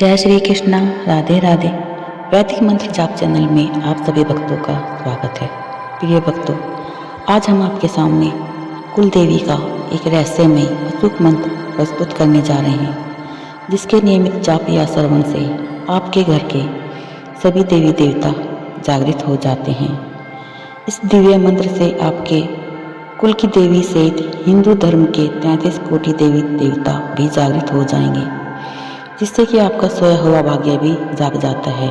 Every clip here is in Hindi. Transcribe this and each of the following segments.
जय श्री कृष्णा, राधे राधे। वैदिक मंत्र जाप चैनल में आप सभी भक्तों का स्वागत है। प्रिय भक्तों, आज हम आपके सामने कुल देवी का एक रहस्यमय अचूक मंत्र प्रस्तुत करने जा रहे हैं, जिसके नियमित जाप या श्रवण से आपके घर के सभी देवी देवता जागृत हो जाते हैं। इस दिव्य मंत्र से आपके कुल की देवी सहित हिंदू धर्म के 33 कोटि देवी देवता भी जागृत हो जाएंगे, जिससे कि आपका सोया हुआ भाग्य भी जाग जाता है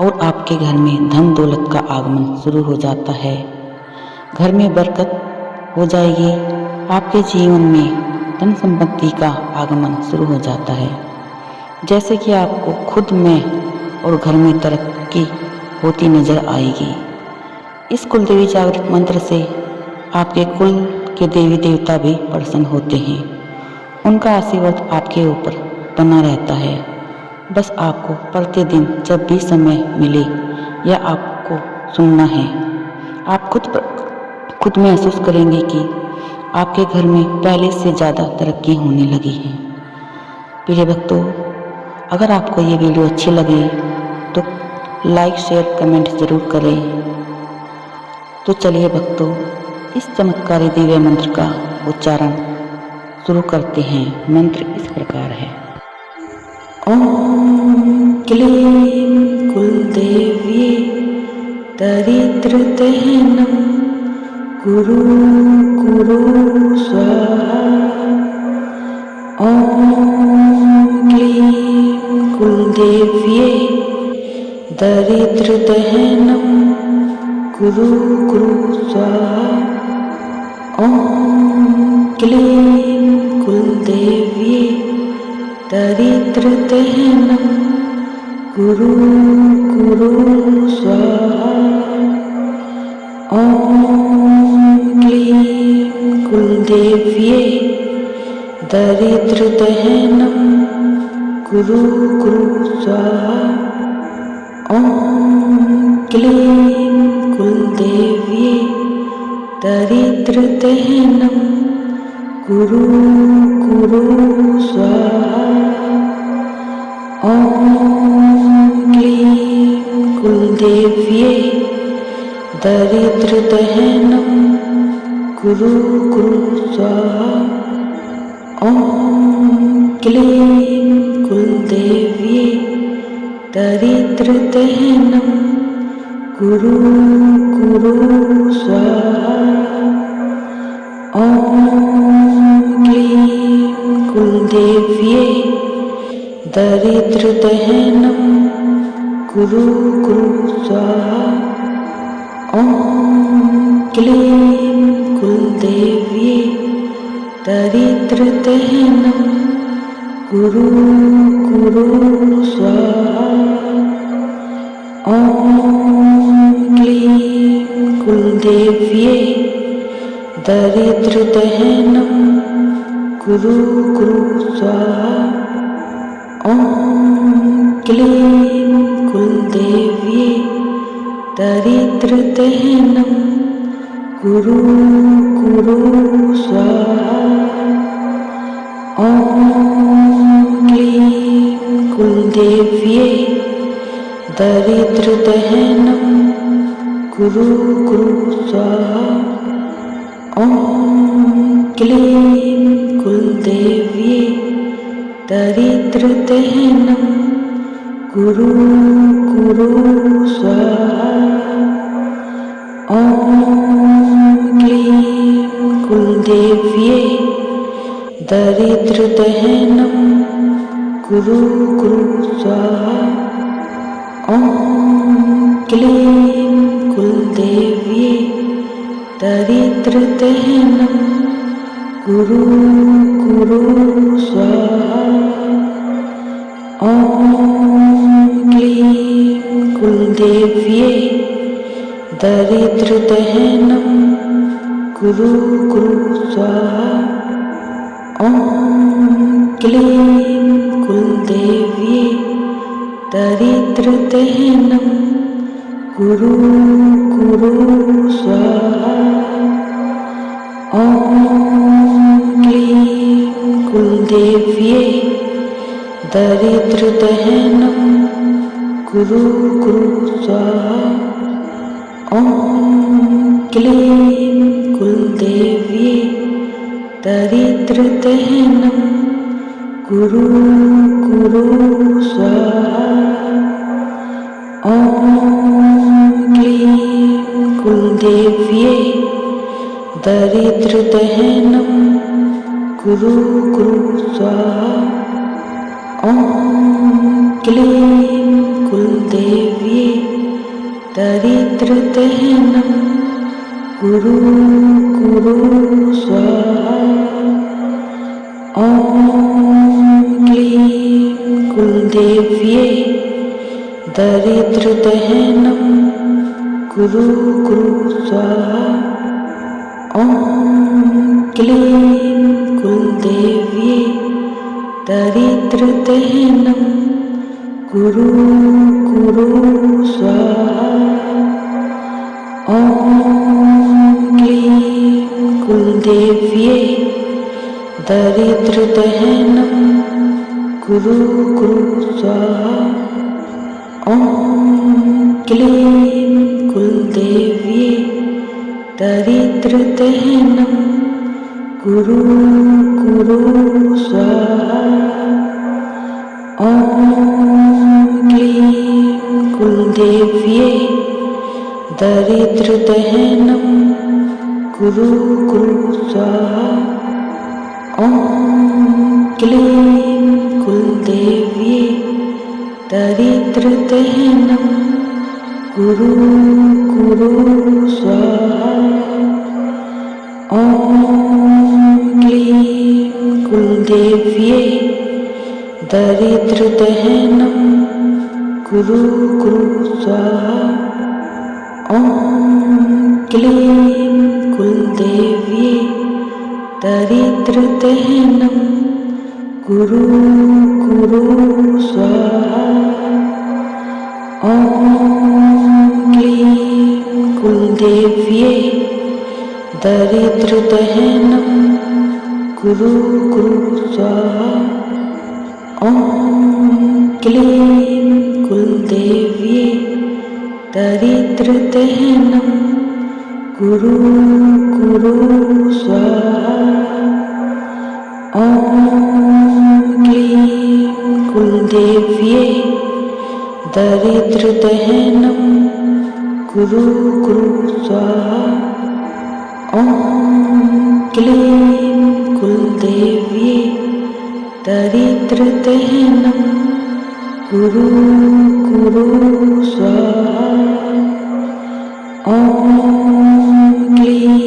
और आपके घर में धन दौलत का आगमन शुरू हो जाता है। घर में बरकत हो जाएगी, आपके जीवन में धन संपत्ति का आगमन शुरू हो जाता है। जैसे कि आपको खुद में और घर में तरक्की होती नजर आएगी। इस कुल देवी जागृत मंत्र से आपके कुल के देवी देवता भी प्रसन्न होते हैं। उनका आशीर्वाद आपके ऊपर बना रहता है। बस आपको प्रतिदिन जब भी समय मिले या आपको सुनना है, आप खुद महसूस करेंगे कि आपके घर में पहले से ज़्यादा तरक्की होने लगी है। प्रिय भक्तों, अगर आपको ये वीडियो अच्छी लगे तो लाइक शेयर कमेंट ज़रूर करें। तो चलिए भक्तों, इस चमत्कारी दिव्य मंत्र का उच्चारण शुरू करते हैं। मंत्र इस प्रकार है। ओम क्लीं कुलदेव्ये दरिद्रदहनं कुरु कुरु स्वाहा। ओम क्लीं कुलदेव्ये दरिद्रदहनं कुरु कुरु स्वाहा। ओम क्लीं कुलदेव्ये दरिद्रदहनं कुरु कुरु स्वाहा। ओम क्लीं कुलदेव्ये दरिद्रदहनं कुरु कुरु स्वाहा। ओम क्लीं कुलदेव्ये दरिद्रदहनं कुरु कुरु स्वाहा। ओम क्लीं कुलदेव्ये दरिद्रदहनं कुरु कुरु स्वाहा। ओम क्लीं कुलदेव्ये दरिद्रदहनं कुरु कुरु स्वाहा। ओम क्लीं कुलदेव्ये दरिद्रदहनं कुरु कुरु स्वाहा। ओम क्लीं कुलदेव्ये दरिद्रदहनं कुरु कुरु स्वाहा। ओम क्लीं कुलदेव्ये दरिद्रदहनं कुरु कुरु स्वाहा। ओम क्लीं कुलदेव्ये दरिद्रदहनं कुरु कुरु स्वाहा। ओम क्लीं कुलदेव्ये दरिद्रदहनं कुरु कुरु स्वाहा। ओम क्लीं कुलदेव्ये दरिद्रदहनं कुरु कुरु स्वाहा। ओम क्लीं कुलदेव्ये दरिद्रदहनं कुरु कुरु स्वाहा। ओम क्लीं कुलदेव्ये दरिद्रदहनं कुरु कुरु स्वाहा। ओम क्लीं कुलदेव्ये दरिद्रदहनं कुरु कुरु स्वाहा। ओम क्लीं कुलदेव्ये दरिद्रदहनं कुरु कुरु स्वाहा। ओम क्लीं कुलदेव्ये दरिद्रदहनं कुरु कुरु स्वाहा। ॐ क्लीं कुलदेव्ये दरिद्रदहनं कुरु कुरु स्वाहा। ॐ क्लीं कुलदेव्ये दरिद्रदहनं कुरु कुरु स्वाहा। ॐ क्लीं कुलदेव्ये दरिद्रदहनं कुरु कुरु स्वाहा। ॐ क्लीं कुलदेव्ये दरिद्रदहनं कुरु कुरु स्वाहा। ॐ क्लीं कुलदेव्ये दरिद्रदहनं कुरु कुरु स्वाहा। ॐ क्लीं कुलदेव्ये दरिद्रदहनं कुरु कुरु स्वाहा। ॐ क्लीं कुलदेव्ये दरिद्रदहनं कुरु कुरु स्वाहा। ॐ क्लीं कुलदेव्ये दरिद्रदहनं कुरु कुरु स्वाहा। ॐ क्लीं कुलदेव्ये दरिद्रदहनं कुरु कुरु स्वाहा। ॐ क्लीं कुलदेव्ये दरिद्रदहनं कुरु कुरु स्वाहा। ॐ क्लीं कुलदेव्ये दरिद्रदहनं कुरु कुरु स्वाहा। ॐ क्लीं कुलदेव्ये दरिद्रदहनं कुरु कुरु स्वाहा। ॐ क्लीं कुलदेव्ये दरिद्रदहनं कुरु कुरु स्वाहा। ॐ क्लीं कुलदेव्ये दरिद्रदहनं कुरु कुरु स्वाहा। ॐ क्लीं कुलदेव्ये दरिद्रदहनं कुरु कुरु स्वाहा। ॐ क्लीं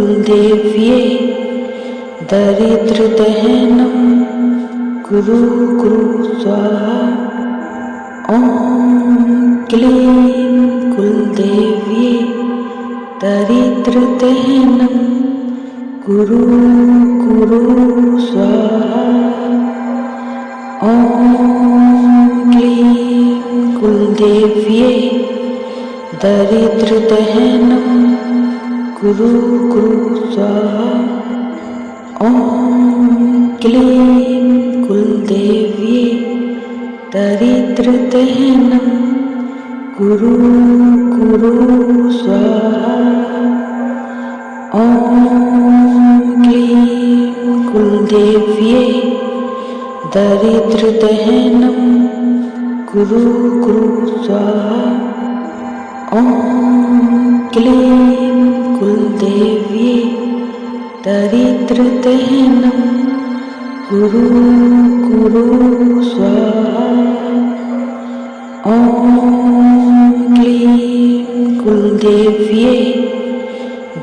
कुलदेव्ये दरिद्रदहनं कुरु कुरु स्वाहा। ॐ क्लीं कुलदेव्ये दरिद्रदहनं कुरु कुरु स्वाहा। ॐ क्लीं कुलदेव्ये दरिद्रदहनं कुरु कुरु स्वाहा। ॐ क्लीं कुलदेव्ये दरिद्रदहनं कुरु कुरु स्वाहा। ॐ क्लीं कुलदेव्ये दरिद्रदहनं कुरु कुरु स्वाहा। ॐ क्लीं कुलदेव्ये दरिद्रदहनं कुरु कुरु स्वाहा। ॐ क्लीं कुलदेव्ये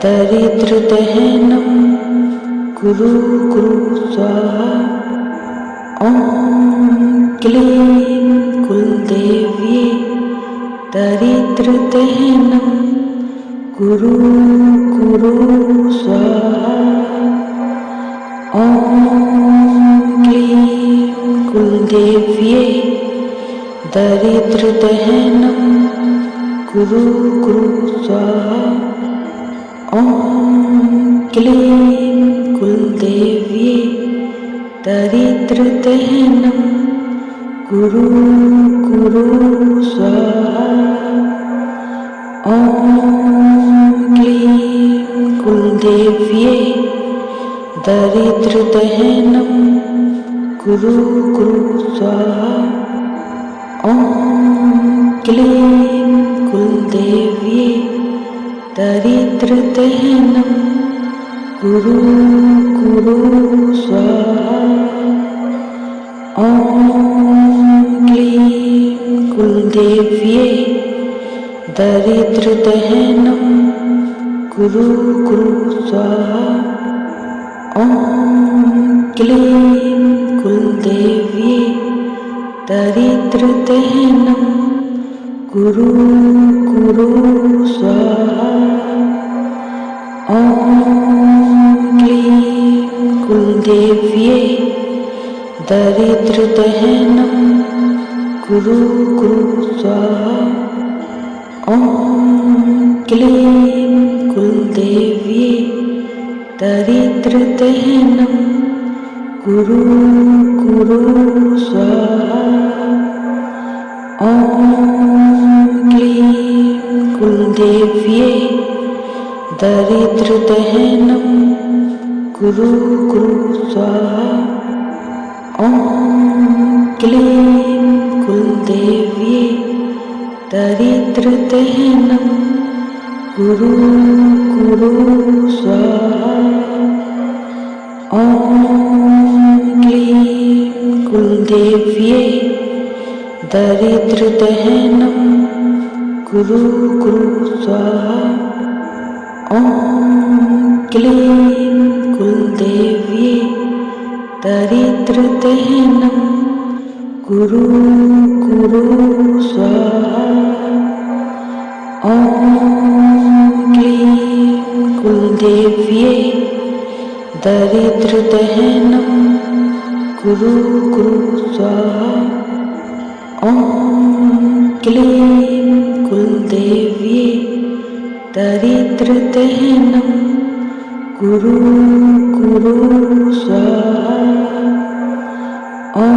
दरिद्रदहनं कुरु कुरु स्वाहा। ॐ क्लीं कुलदेव्ये दरिद्रदहनं कुरु कुरु स्वाहा। ॐ क्लीं कुलदेव्ये दरिद्रदहनं कुरु कुरु स्वाहा। ॐ क्लीं कुलदेव्ये दरिद्रदहनं गुरु गुरु स्वाहा। ॐ क्लीं कुलदेव्ये दरिद्रदहनं गुरु गुरु स्वाहा। ॐ क्लीं कुलदेव्ये दरिद्रदहनं गुरु गुरु स्वाहा। ॐ क्लीं कुलदेव्ये दरिद्रदहनं गुरु गुरु स्वाहा। ॐ क्लीं कुलदेव्ये दरिद्रदहनं गुरु गुरु स्वाहा। ॐ क्लीं कुलदेव्ये दरिद्रदहनं गुरु गुरु स्वाहा। ॐ क्लीं कुलदेव्ये दरिद्रदहनं गुरु गुरु स्वाहा। ॐ क्लीं कुलदेव्ये दरिद्रदहनं गुरु गुरु स्वाहा। ॐ क्लीं कुलदेव्ये दरिद्रदहनं गुरु गुरु स्वाहा। ॐ क्लीं कुलदेव्ये दरिद्रदहनं गुरु गुरु स्वाहा। ॐ क्लीं कुलदेव्ये दरिद्रदहनं गुरु गुरु स्वाहा। ॐ क्लीं कुलदेव्ये दरिद्रदहनं गुरु गुरु स्वाहा। ॐ क्लीं कुलदेव्ये दरिद्रदहनं गुरु गुरु स्वाहा। ॐ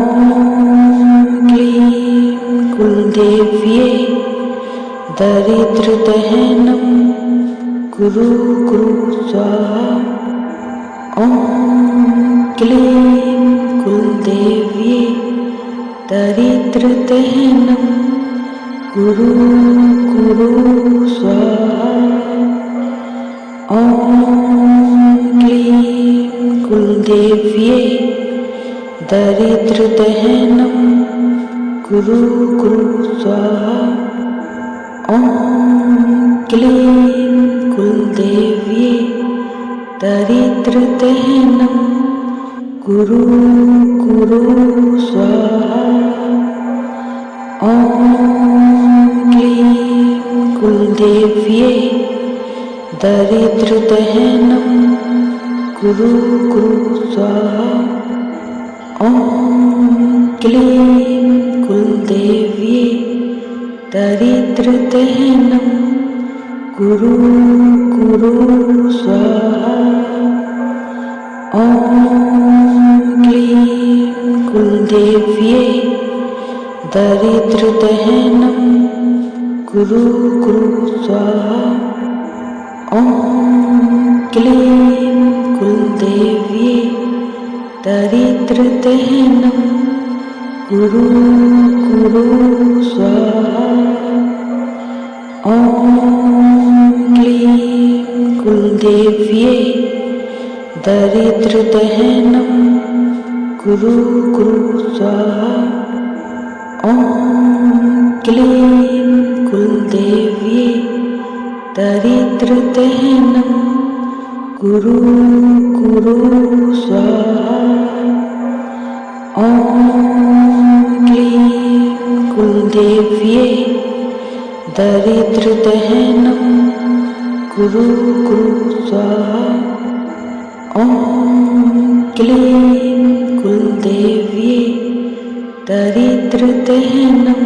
क्लीं कुलदेव्ये दरिद्रदहनं गुरु गुरु स्वाहा। ॐ क्लीं कुलदेव्ये दरिद्रदहनं गुरु गुरु स्वाहा। ॐ क्लीं कुलदेव्ये दरिद्रदहनं गुरु गुरु स्वाहा। ॐ क्लीं कुलदेव्ये दरिद्रदहनं गुरु गुरु स्वाहा। ॐ क्लीं कुलदेव्ये दरिद्रदहनं गुरु गुरु स्वाहा। ॐ क्लीं कुलदेव्ये दरिद्रदहनं गुरु गुरु स्वाहा। ॐ क्लीं कुलदेव्ये दरिद्रदहनं गुरु गुरु स्वाहा। ॐ क्लीं कुलदेव्ये दरिद्रदहनं गुरु गुरु स्वाहा। ॐ क्लीं कुलदेव्ये दरिद्रदहनं गुरु गुरु स्वाहा। ॐ क्लीं कुलदेव्ये दरिद्रदहनं गुरु गुरु स्वाहा। ॐ क्लीं कुलदेव्ये दरिद्रदहनं गुरु गुरु स्वाहा। ॐ क्लीं कुलदेव्ये दरिद्रदहनं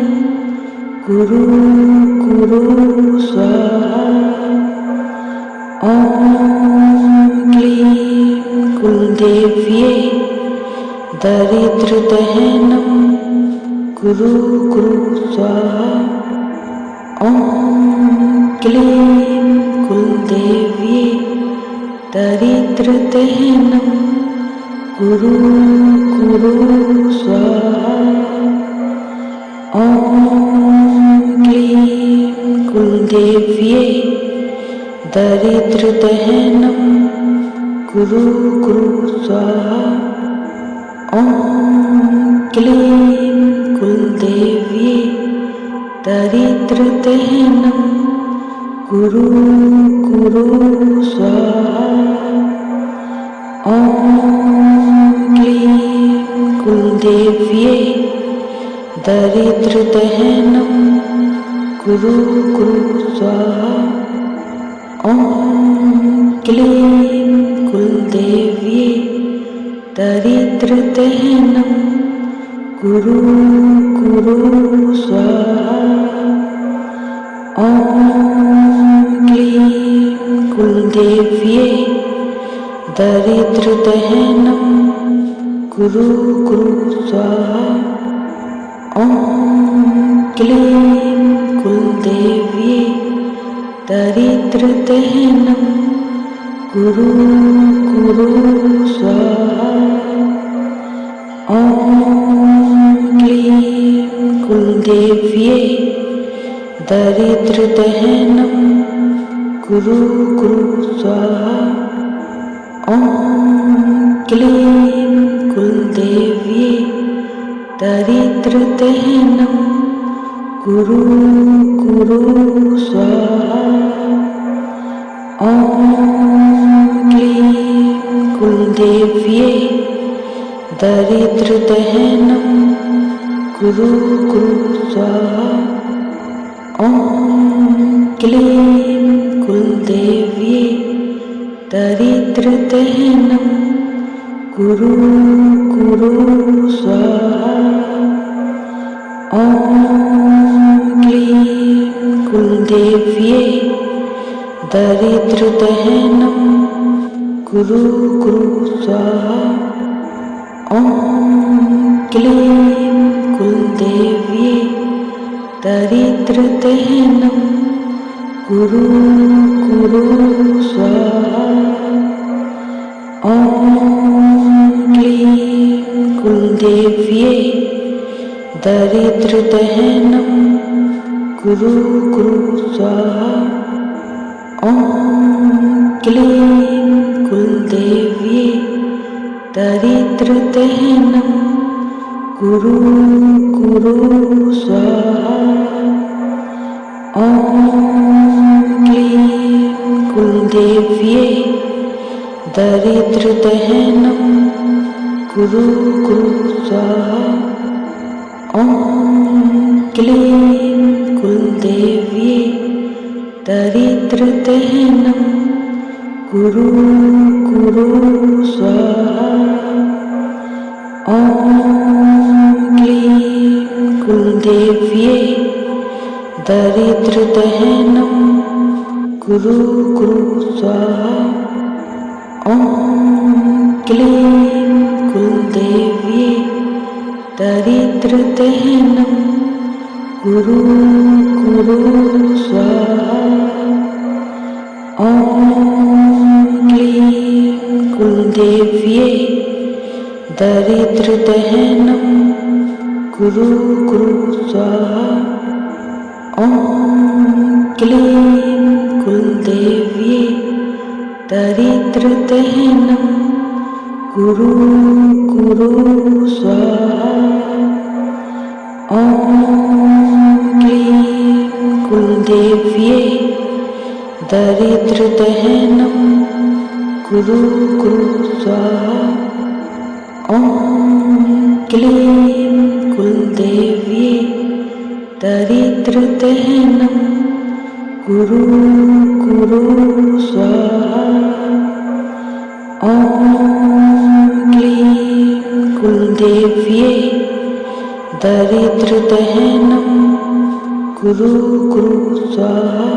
गुरु गुरु स्वाहा। ॐ क्लीं कुलदेव्ये दरिद्रदहनं गुरु गुरु स्वाहा। ओम क्लीं कुलदेव्ये दरिद्रदहनं गुरु गुरु स्वाहा। ओम क्लीं कुलदेव्ये दरिद्रदहनं गुरु गुरु स्वाहा। ओम क्लीं कुलदेव्ये दरिद्रदहनं गुरु गुरु स्वाहा। ओम क्लीं कुलदेव्ये दरिद्रदहनं गुरु गुरु स्वाहा। ओम क्लीं कुलदेव्ये दरिद्रदहनं गुरु गुरु स्वाहा। ओम क्लीं कुलदेव्ये दरिद्रदहनं गुरु गुरु स्वाहा। ओम क्लीं कुलदेव्ये दरिद्रदहनं गुरु गुरु स्वाहा। ओम क्लीं कुलदेव्ये दरिद्रदहनं गुरु गुरु स्वाहा। ओम क्लीं कुलदेव्ये दरिद्रदहनं गुरु गुरु स्वाहा। ओम क्लीं कुलदेव्ये दरिद्रदहनं गुरु गुरु स्वाहा। ओम क्लीं कुलदेव्ये दरिद्रदहनं गुरु गुरु स्वाहा। ओम क्लीं कुलदेव्ये दरिद्रदहनं गुरु गुरु स्वाहा। ओम क्लीं कुलदेव्ये दरिद्रदहनं गुरु गुरु स्वाहा। ओम क्लीं कुलदेव्ये दरिद्रदहनं गुरु गुरु स्वाहा। ओम क्लीं कुलदेव्ये दरिद्रदहनं गुरु गुरु स्वाहा। ओम क्लीं कुलदेव्ये दरिद्रदहनं गुरु गुरु स्वाहा। ओम क्लीं कुलदेव्ये दरिद्रदहनं गुरु गुरु स्वाहा। ओम क्लीं कुलदेव्ये दरिद्रदहनं गुरु गुरु स्वाहा। ओम क्लीं कुलदेव्ये दरिद्रदहनं गुरु गुरु स्वाहा। ओम क्लीं कुलदेव्ये दरिद्रदहनं गुरु गुरु स्वाहा। ओम क्लीं कुलदेव्ये दरिद्रदहनं गुरु गुरु स्वाहा। ओम क्लीं कुलदेव्ये दरिद्रदहनं गुरु गुरु स्वाहा। ओम क्लीं कुलदेव्ये दरिद्रदहनं गुरु गुरु स्वाहा। ओम क्लीं कुलदेव्ये दरिद्रदहनं गुरु गुरु स्वाहा।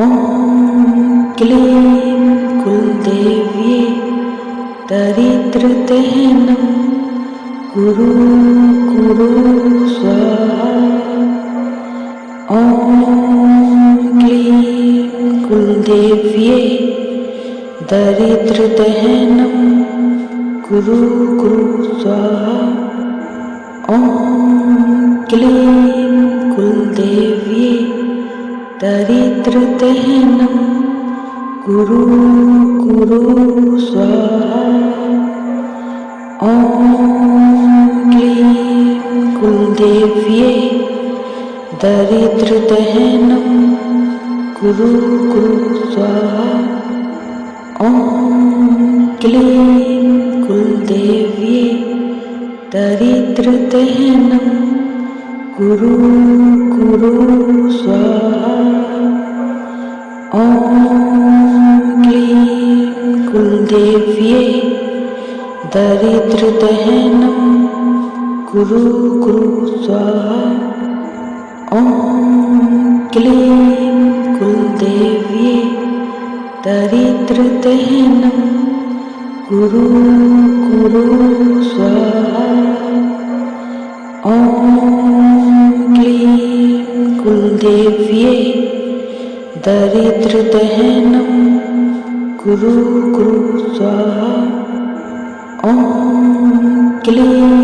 ओम क्लीं कुलदेव्ये दरिद्रदहनं गुरु गुरु स्वाहा। ॐ क्लीं कुलदेव्ये दरिद्रदहनं गुरु स्वाहा। ॐ क्लीं कुलदेव्ये दरिद्रदहनं गुरु स्वाहा। ॐ क्लीं कुलदेव्ये दरिद्रदहनं गुरु स्वाहा। ॐ क्लीं कुलदेव्ये दरिद्रदहनं गुरु स्वाहा। ॐ क्लीं कुलदेव्ये दरिद्रदहनं गुरु स्वाहा। ॐ क्लीं कुलदेव्ये दरिद्रदहनं गुरु स्वाहा। ॐ क्लीं कुलदेव्ये दरिद्रदहनं गुरु स्वाहा। ॐ क्लीं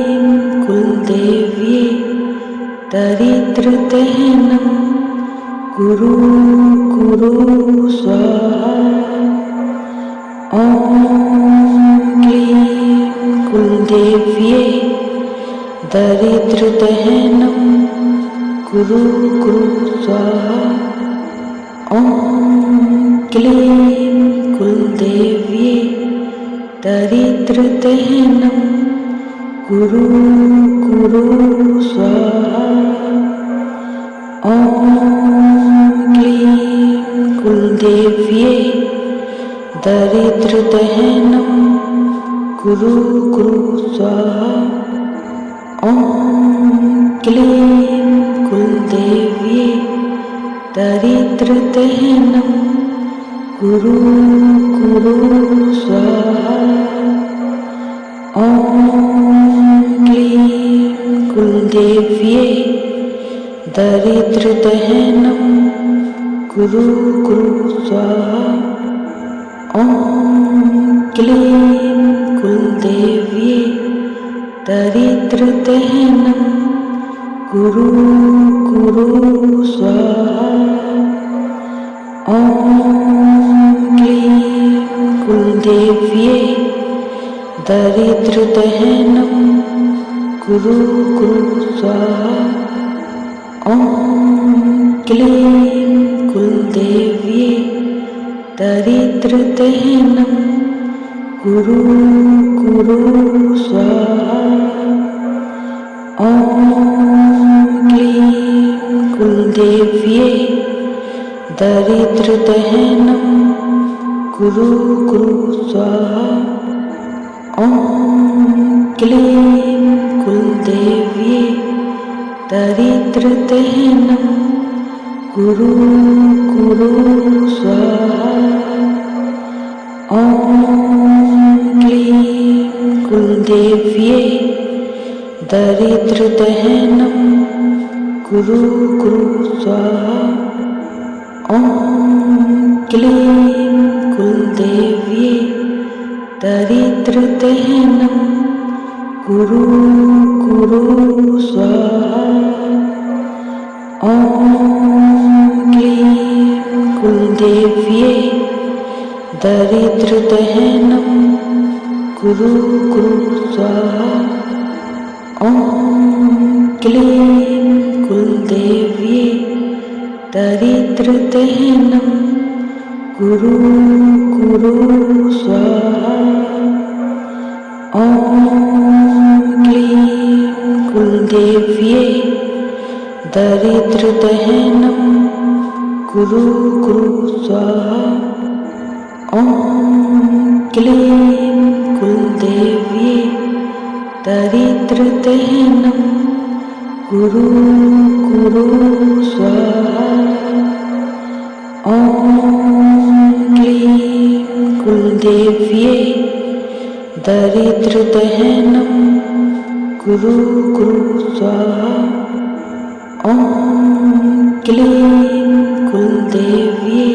कुलदेव्ये दरिद्रदहनं गुरु स्वाहा। ॐ क्लीं कुलदेव्ये दरिद्रदहनं गुरु स्वाहा। ॐ क्लीं कुलदेव्ये दरिद्रदहनं गुरु स्वाहा। ॐ क्लीं कुलदेव्ये दरिद्रदहनं गुरु स्वाहा। ॐ क्लीं कुलदेव्ये दरिद्रदहनं गुरु स्वाहा। ॐ क्लीं कुलदेव्ये दरिद्रदहनं गुरु स्वाहा। ॐ क्लीं कुलदेव्ये दरिद्रदहनं गुरु स्वाहा। ॐ क्लीं कुलदेव्ये दरिद्रदहनं गुरु स्वाहा। ॐ क्लीं कुलदेव्ये दरिद्रदहनं गुरु स्वाहा। ॐ क्लीं कुलदेव्ये दरिद्रदहनं गुरु स्वाहा। ॐ क्लीं कुलदेव्ये दरिद्रदहनं गुरु स्वाहा। ॐ क्लीं कुलदेव्ये दरिद्रदहनं गुरु स्वाहा। ॐ क्लीं कुलदेव्ये दरिद्रदहनं गुरु स्वाहा। ॐ क्लीं कुलदेव्ये दरिद्रदहनं गुरु स्वाहा। ॐ क्लीं कुलदेव्ये दरिद्रदहनं गुरु स्वाहा। ॐ क्लीं कुलदेव्ये दरिद्रदहनं गुरु स्वाहा। ॐ क्लीं कुलदेव्ये दरिद्रदहनं गुरु स्वाहा। ॐ क्लीं कुलदेव्ये दरिद्रदहनं गुरु गुरु स्वाहा। ओम क्लीं कुलदेव्ये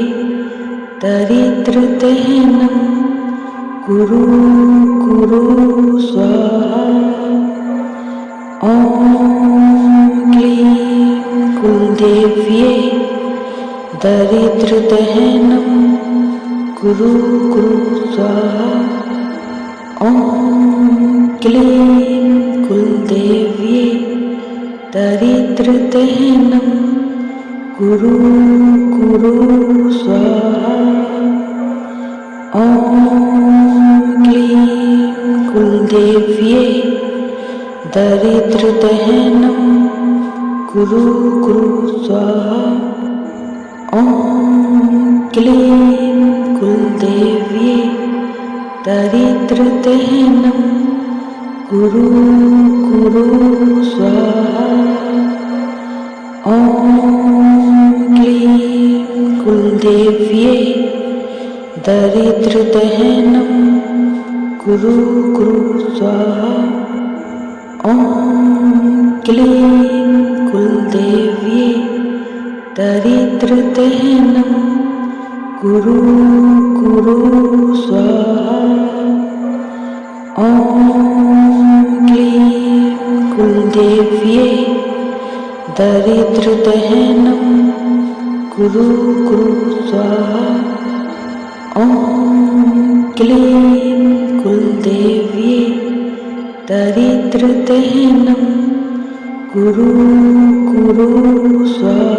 दरिद्रदहनं गुरु गुरु स्वाहा। ओम क्लीं कुलदेव्ये दरिद्रदहनं गुरु गुरु स्वाहा। ओम क्लीं कुलदेव्ये दरिद्रदहनं गुरु गुरु स्वाहा। ओम क्लीं कुलदेव्ये दरिद्रदहनं गुरु गुरु स्वाहा। ओम क्लीं कुलदेव्ये दरिद्रदहनं गुरु गुरु स्वाहा। ओम क्लीं कुलदेव्ये दरिद्रदहनं गुरु गुरु स्वाहा। ओम क्लीं कुलदेव्ये दरिद्रदहनं गुरु गुरु स्वाहा। ओम क्लीं कुलदेव्ये दरिद्रदहनं गुरु गुरु स्वाहा। ओम क्लीं कुलदेव्ये दरिद्रदहनं गुरु गुरु स्वाहा।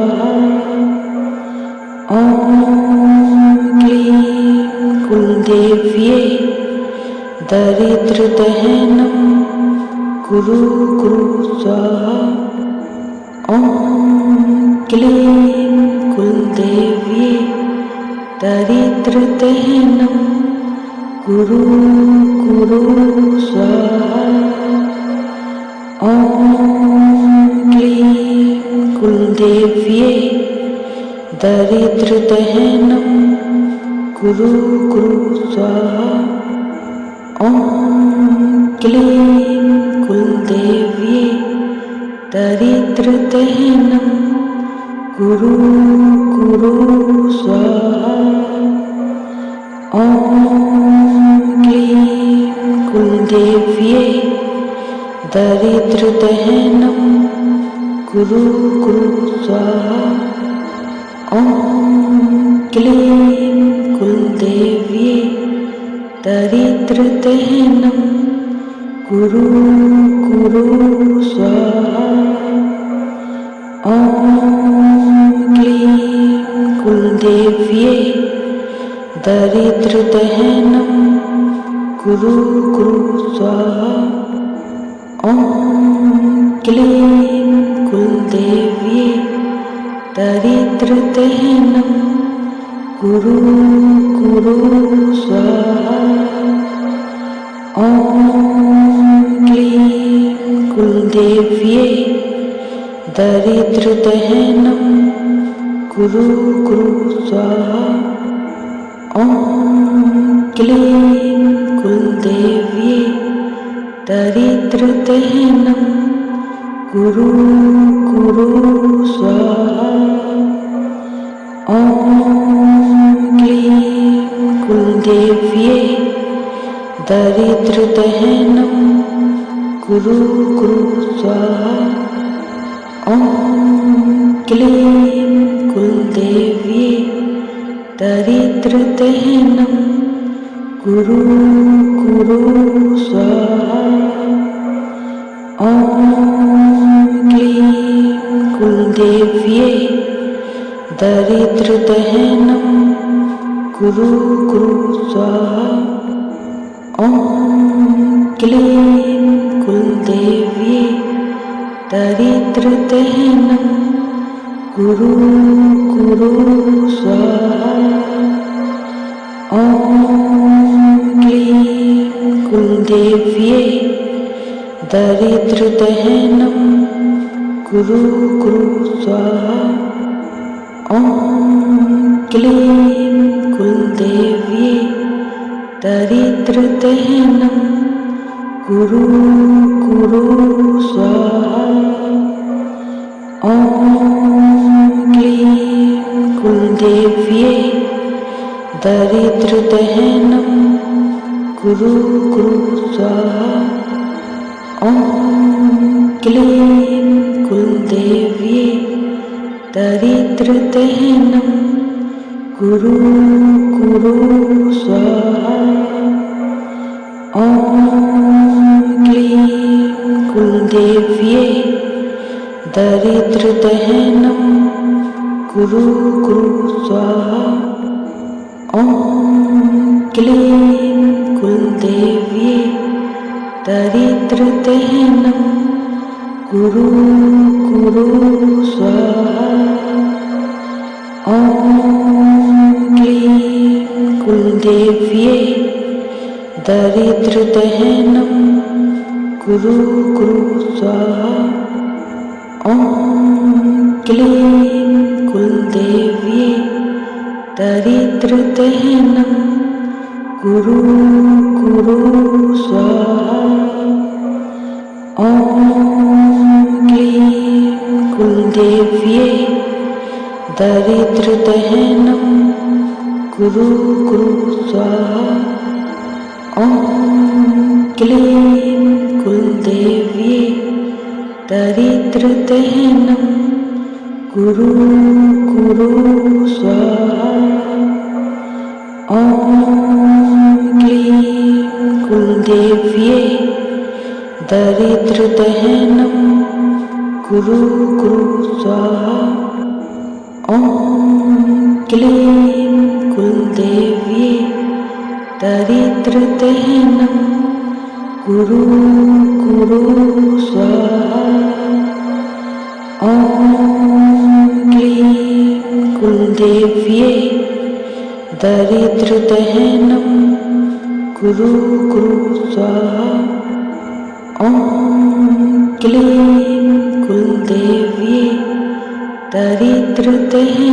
ओम क्लीं कुलदेव्ये दरिद्रदहनं गुरु गुरु स्वाहा। ओम क्लीं कुलदेव्ये दरिद्रदहनं गुरु गुरु स्वाहा। ओम क्लीं कुलदेव्ये दरिद्रदहनं गुरु गुरु स्वाहा। ओम क्लीं कुलदेव्ये दरिद्रदहनं गुरु गुरु स्वाहा। ओम क्लीं कुलदेव्ये दरिद्रदहनं गुरु गुरु स्वाहा। ओम क्लीं कुलदेव्ये दरिद्रदहनं गुरु गुरु स्वाहा। ओम क्लीं कुलदेव्ये दरिद्रदहनं गुरु गुरु स्वाहा। ओम क्लीं कुलदेव्ये दरिद्रदहनं गुरु गुरु स्वाहा। ओम क्लीं कुलदेव्ये दरिद्रदहनं गुरु गुरु स्वाहा। ओम क्लीं कुलदेव्ये दरिद्रदहनं गुरु गुरु स्वाहा। ओम क्लीं कुलदेव्ये दरिद्रदहनं गुरु गुरु स्वाहा। ओम क्लीं कुलदेव्ये दरिद्रदहनं गुरु गुरु स्वाहा। ओम क्लीं कुलदेव्ये दरिद्रदहनं गुरु गुरु स्वाहा। ओम क्लीं कुलदेव्ये दरिद्रदहनं गुरु गुरु स्वाहा। ओम क्लीं कुलदेव्ये दरिद्रदहनं गुरु गुरु स्वाहा। ओम क्लीं कुलदेव्ये दरिद्रदहनं गुरु गुरु स्वाहा। ॐ क्लीं कुलदेव्ये दरिद्रदहनं गुरु स्वाहा। ॐ क्लीं कुलदेव्ये दरिद्रदहनं गुरु स्वाहा। ॐ क्लीं कुलदेव्ये दरिद्रदहनं गुरु स्वाहा। ॐ क्लीं कुलदेव्ये दरिद्रदहनं गुरु स्वाहा। ॐ क्लीं कुलदेव्ये दरिद्रदहनं गुरु स्वाहा। ॐ क्लीं कुलदेव्ये दरिद्रदहनं गुरु स्वाहा। ॐ क्लीं कुलदेव्ये दरिद्रदहनं गुरु स्वाहा। ॐ क्लीं कुलदेव्ये दरिद्रदहनं गुरु स्वाहा। ॐ क्लीं कुलदेव्ये दरिद्रदहनं गुरु स्वाहा। ॐ क्लीं कुलदेव्ये दरिद्रदहनं गुरु स्वाहा। ॐ क्लीं कुलदेव्ये दरिद्रदहनं गुरु स्वाहा। ॐ क्लीं कुलदेव्ये दरिद्रदहनं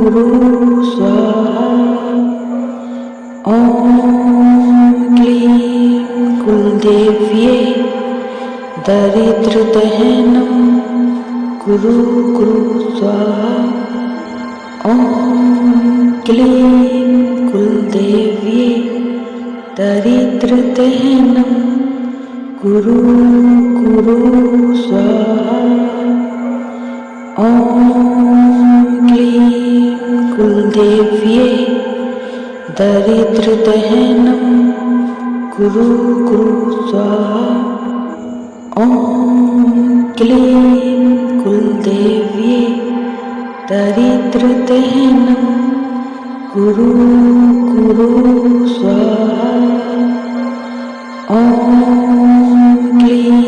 गुरु स्वाहा। ॐ क्लीं कुलदेव्ये दरिद्रदहनं गुरु स्वाहा। ॐ क्लीं कुलदेव्ये दरिद्रदहनं गुरु स्वाहा। ॐ क्लीं कुलदेव्ये दरिद्रदहनं गुरु स्वाहा। ॐ क्लीं कुलदेव्ये दरिद्रदहनं गुरु स्वाहा। ॐ क्लीं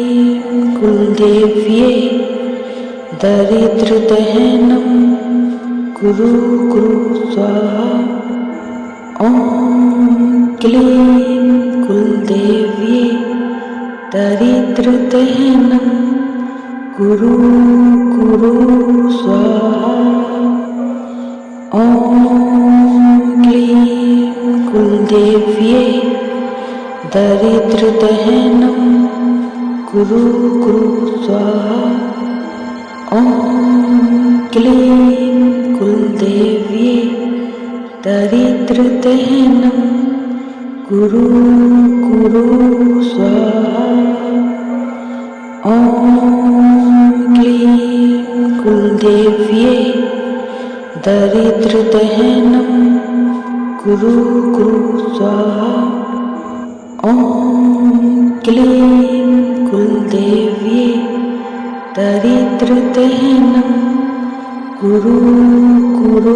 कुलदेव्ये दरिद्रदहनं गुरु स्वाहा। ॐ क्लीं कुलदेव्ये दरिद्रदहनं गुरु स्वाहा। ॐ क्लीं कुलदेव्ये दरिद्रदहनं गुरु स्वाहा। ॐ क्लीं कुलदेव्ये दरिद्रदहनं गुरु स्वाहा। ॐ क्लीं कुलदेव्ये दरिद्रदहनं गुरु स्वाहा। ॐ क्लीं कुलदेव्ये दरिद्रदहनं गुरु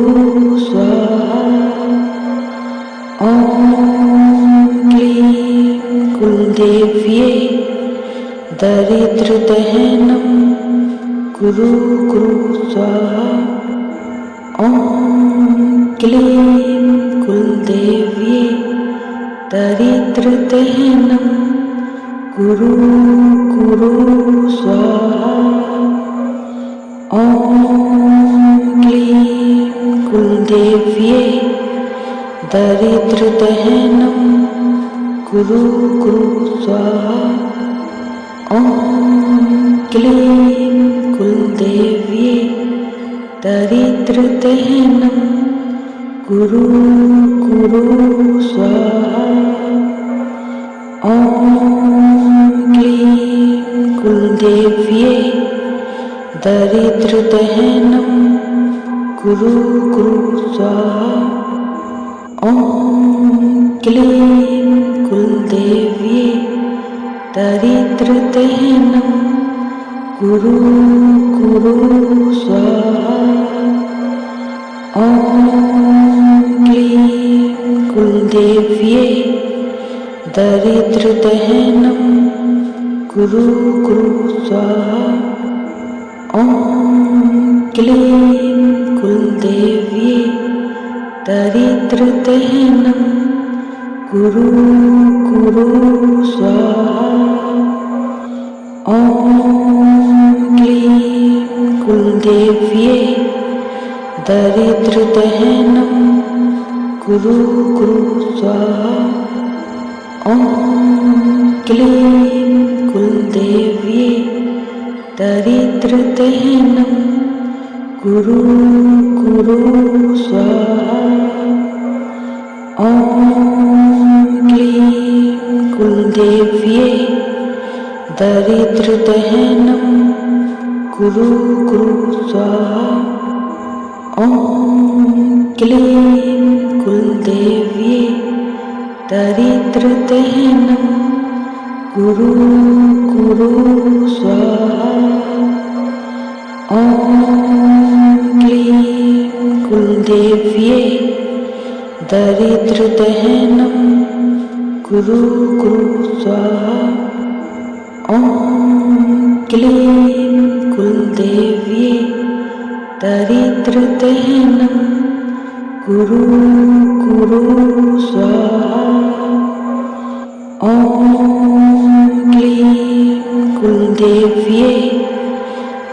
स्वाहा। ॐ क्लीं कुलदेव्ये दरिद्रदहनं गुरु स्वाहा। ॐ क्लीं कुलदेव्ये दरिद्रदहनं गुरु स्वाहा। ॐ क्लीं कुलदेव्ये दरिद्रदहनं गुरु गुरु स्वाहा। ओम क्लीं कुलदेव्ये दरिद्रदहनं गुरु गुरु स्वाहा। ओम क्लीं कुलदेव्ये दरिद्रदहनं गुरु गुरु स्वाहा। ओम क्लीं कुलदेव्ये दरिद्रदहनं गुरु गुरु स्वाहा। ओम क्लीं कुलदेव्ये दरिद्रदहनं गुरु गुरु स्वाहा। ओम क्लीं कुलदेव्ये दरिद्रदहनं गुरु गुरु स्वाहा। ओम क्लीं कुलदेव्ये दरिद्रदहनं गुरु गुरु स्वाहा। ओम क्लीं कुलदेव्ये दरिद्रदहनं गुरु गुरु स्वाहा। ओम क्लीं कुलदेव्ये दरिद्रदहनं गुरु गुरु स्वाहा। ओम क्लीं कुलदेव्ये दरिद्रदहनं गुरु गुरु स्वाहा। ओम क्लीं कुलदेव्ये दरिद्रदहनं गुरु गुरु स्वाहा। ओम क्लीं कुलदेव्ये दरिद्रदहनं गुरु गुरु स्वाहा। ओम क्लीं कुलदेव्ये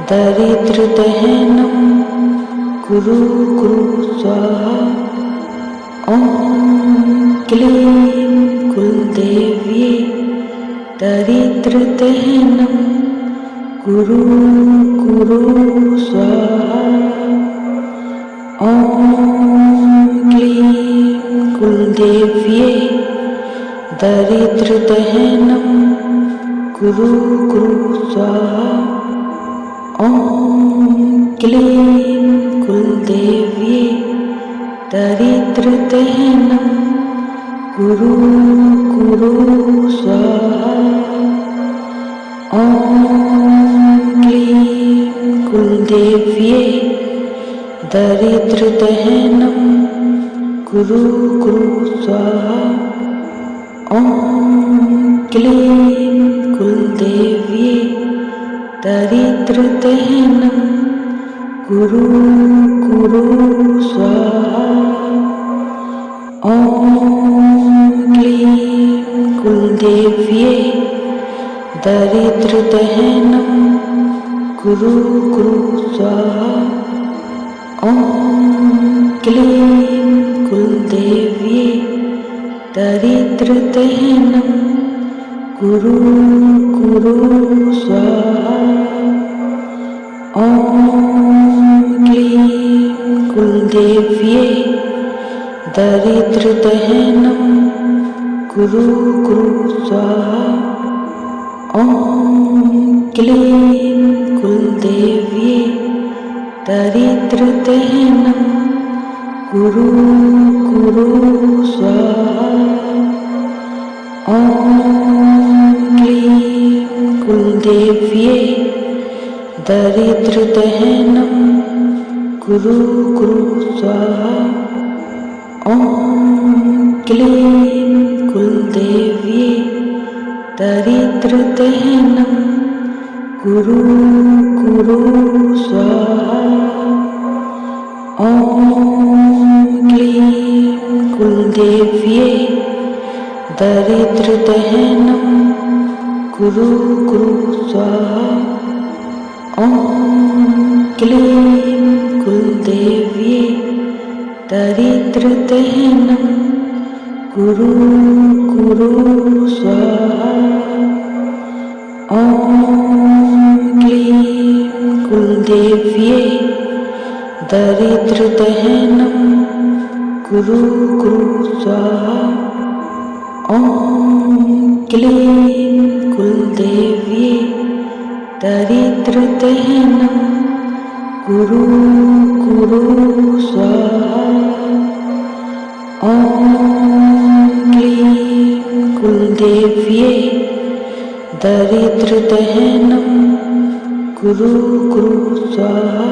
दरिद्रदहनं गुरु गुरु स्वाहा। ओम क्लीं कुलदेव्ये दरिद्रदहनं गुरु गुरु स्वाहा। ओम क्लीं कुलदेव्ये दरिद्रदहनं गुरु गुरु स्वाहा। ओम क्लीं कुलदेव्ये दरिद्रदहनं गुरु गुरु स्वाहा। ओम क्लीं कुलदेव्ये दरिद्रदहनं गुरु गुरु स्वाहा। ओम क्लीं कुलदेव्ये दरिद्रदहनं गुरु गुरु स्वाहा। ओम क्लीं कुलदेव्ये दरिद्रदहनं गुरु गुरु स्वाहा। ओम क्लीं कुलदेव्ये दरिद्रदहनं गुरु गुरु स्वाहा। ओम क्लीं कुलदेव्ये दरिद्रदहनं गुरु गुरु स्वाहा। ओम क्लीं कुलदेव्ये दरिद्रदहनं गुरु गुरु स्वाहा। ओम क्लीं कुलदेव्ये दरिद्रदहनं गुरु गुरु स्वाहा। ओम क्लीं कुलदेव्ये दरिद्रदहनं गुरु गुरु स्वाहा। ओम क्लीं कुलदेव्ये दरिद्रदहनं गुरु गुरु स्वाहा। ओम क्लीं कुलदेव्ये दरिद्रदहनं गुरु गुरु स्वाहा। ॐ क्लीं कुलदेव्ये दरिद्रदहनं गुरु गुरु स्वाहा। ॐ क्लीं कुलदेव्ये दरिद्रदहनं गुरु गुरु स्वाहा। ॐ क्लीं कुलदेव्ये दरिद्रदहनं गुरु गुरु स्वाहा।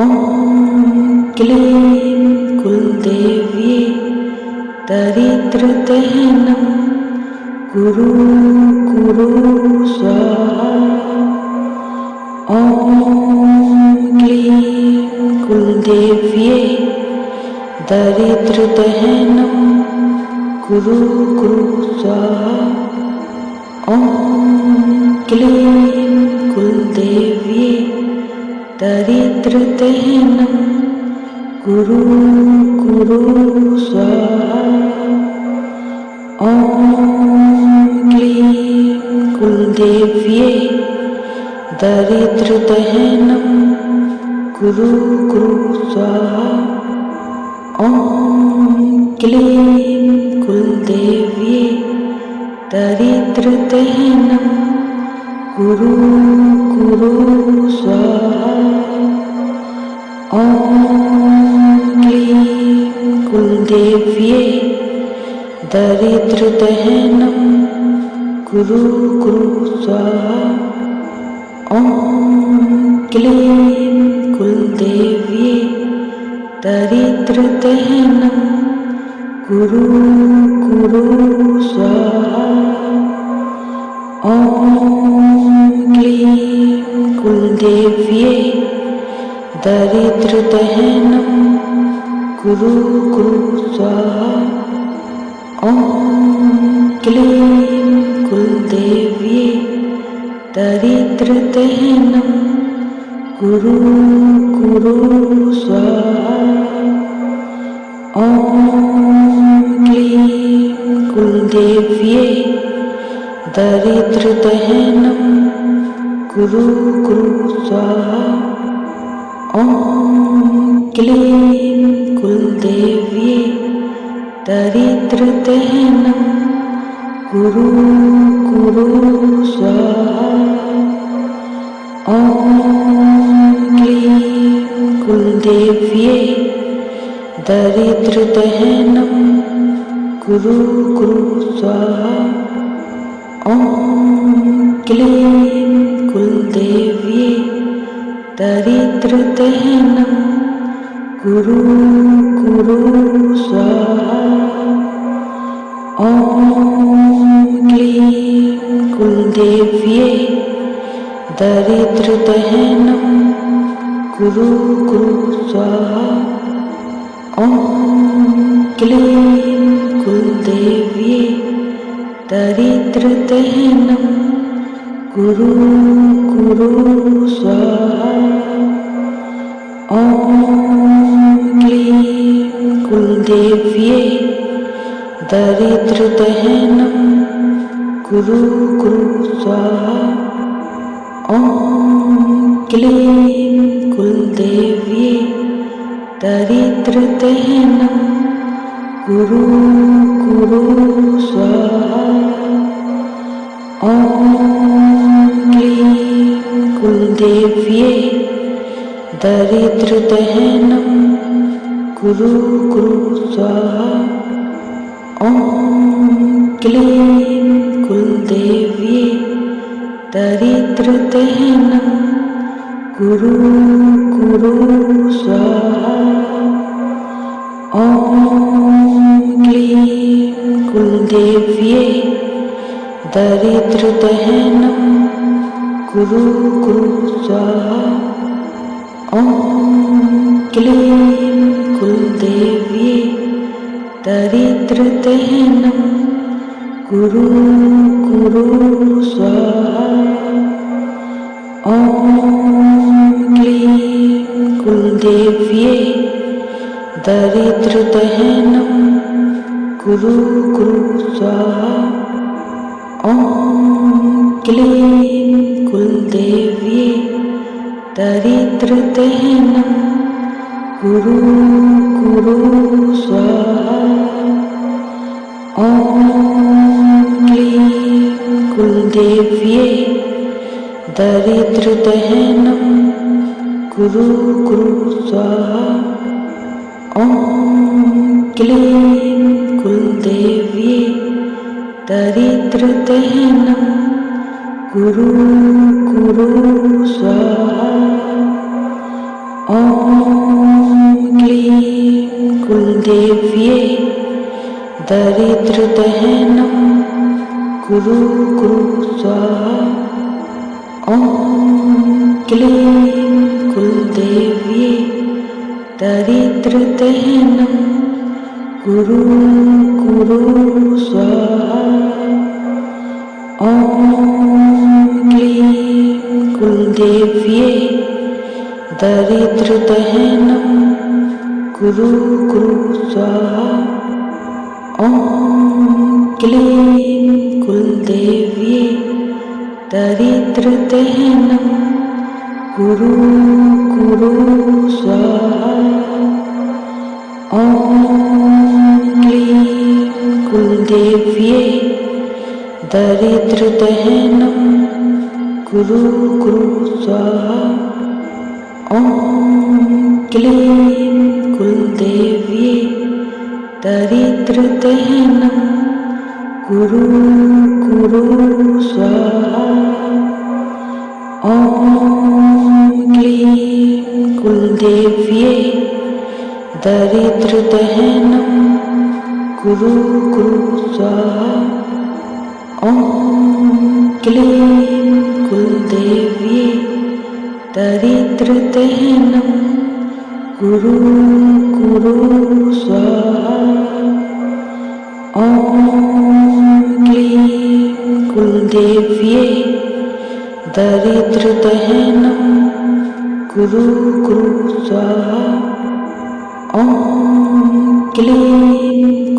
ॐ क्लीं कुलदेव्ये दरिद्रदहनं गुरु गुरु स्वाहा। ॐ क्लीं कुलदेव्ये दरिद्रदहनं गुरु गुरु स्वाहा। ॐ क्लीं कुलदेव्ये दरिद्रदहनं गुरु गुरु स्वाहा। ॐ क्लीं कुलदेव्ये दरिद्रदहनं गुरु गुरु स्वाहा। ॐ क्लीं कुलदेव्ये दरिद्रदहनं गुरु गुरु स्वाहा। ॐ क्लीं कुलदेव्ये दरिद्रदहनं गुरु गुरु स्वाहा। ॐ क्लीं कुलदेव्ये दरिद्रदहनं गुरु गुरु स्वाहा। ॐ क्लीं कुलदेव्ये दरिद्रदहनं गुरु गुरु स्वाहा। ॐ क्लीं कुलदेव्ये दरिद्रदहनं गुरु गुरु स्वाहा। ॐ क्लीं कुलदेव्ये दरिद्रदहनं गुरु गुरु स्वाहा। ॐ क्लीं कुलदेव्ये दरिद्रदहनं गुरु गुरु स्वाहा। ॐ क्लीं कुलदेव्ये दरिद्रदहनं गुरु गुरु स्वाहा। ॐ क्लीं कुलदेव्ये दरिद्रदहनं गुरु गुरु स्वाहा। ॐ क्लीं कुलदेव्ये दरिद्रदहनं गुरु गुरु स्वाहा। ॐ क्लीं कुलदेव्ये दरिद्रदहनं गुरु गुरु स्वाहा। ॐ क्लीं कुलदेव्ये दरिद्रदहनं गुरु गुरु स्वाहा। ॐ क्लीं कुलदेव्ये दरिद्रदहनं गुरु गुरु स्वाहा। ॐ क्लीं कुलदेव्ये दरिद्रदहनं गुरु गुरु स्वाहा। ॐ क्लीं कुलदेव्ये दरिद्रदहनं गुरु गुरु स्वाहा। ॐ क्लीं कुलदेव्ये दरिद्रदहनं गुरु गुरु स्वाहा। ॐ क्लीं कुलदेव्ये दरिद्रदहनं गुरु गुरु स्वाहा। ॐ क्लीं कुलदेव्ये दरिद्रदहनं गुरु गुरु स्वाहा। ओम क्लीं कुलदेव्ये दरिद्रदहनं गुरु गुरु स्वाहा। ओम क्लीं कुलदेव्ये दरिद्रदहनं गुरु गुरु स्वाहा। ओम क्लीं कुलदेव्ये दरिद्रदहनं गुरु गुरु स्वाहा। ओम क्लीं कुलदेव्ये दरिद्रदहनं गुरु गुरु स्वाहा। ओम क्लीं कुलदेव्ये दरिद्रदहनं गुरु गुरु स्वाहा। ओम क्लीं कुलदेव्ये दरिद्रदहनं गुरु गुरु स्वाहा। ओम क्लीं कुलदेव्ये दरिद्रदहनं गुरु गुरु स्वाहा। ओम क्लीं कुलदेव्ये दरिद्रदहनं गुरु गुरु स्वाहा। ओम क्लीं कुलदेव्ये दरिद्रदहनं गुरु गुरु स्वाहा। ओम क्लीं कुलदेव्ये दरिद्रदहनं गुरु गुरु स्वाहा। ओम क्लीं कुलदेव्ये दरिद्रदहनं गुरु गुरु स्वाहा। ओम क्लीं कुलदेव्ये दरिद्रदहनं गुरु गुरु स्वाहा। ओम क्लीं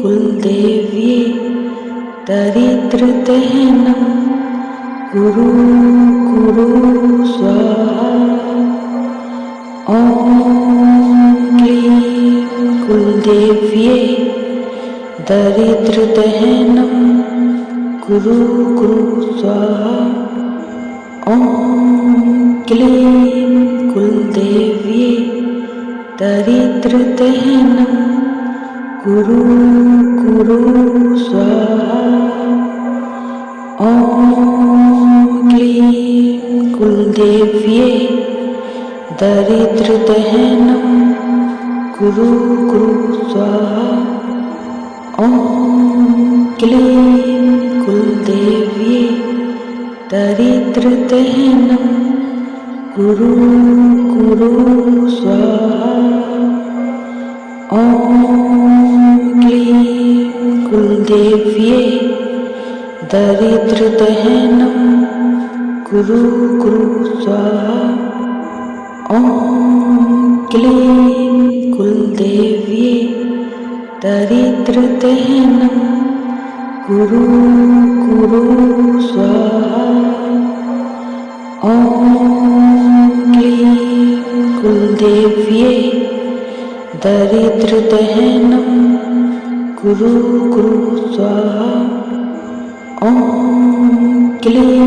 कुलदेव्ये दरिद्रदहनं गुरु गुरु स्वाहा। ओम क्लीं कुलदेव्ये दरिद्रदहनं गुरु गुरु स्वाहा। ओम क्लीं कुलदेव्ये दरिद्रदहनं गुरु गुरु स्वाहा। ओम क्लीं कुलदेव्ये दरिद्रदहनं गुरु गुरु स्वाहा। ओम क्लीं कुलदेव्ये दरिद्रदहनं गुरु गुरु स्वाहा। ओम क्लीं कुलदेव्ये दरिद्रदहनं गुरु गुरु स्वाहा। ओम क्लीं कुलदेव्ये दरिद्रदहनं गुरु गुरु स्वाहा। ओम क्लीं कुलदेव्ये दरिद्रदहनं गुरु गुरु स्वाहा। ओम क्लीं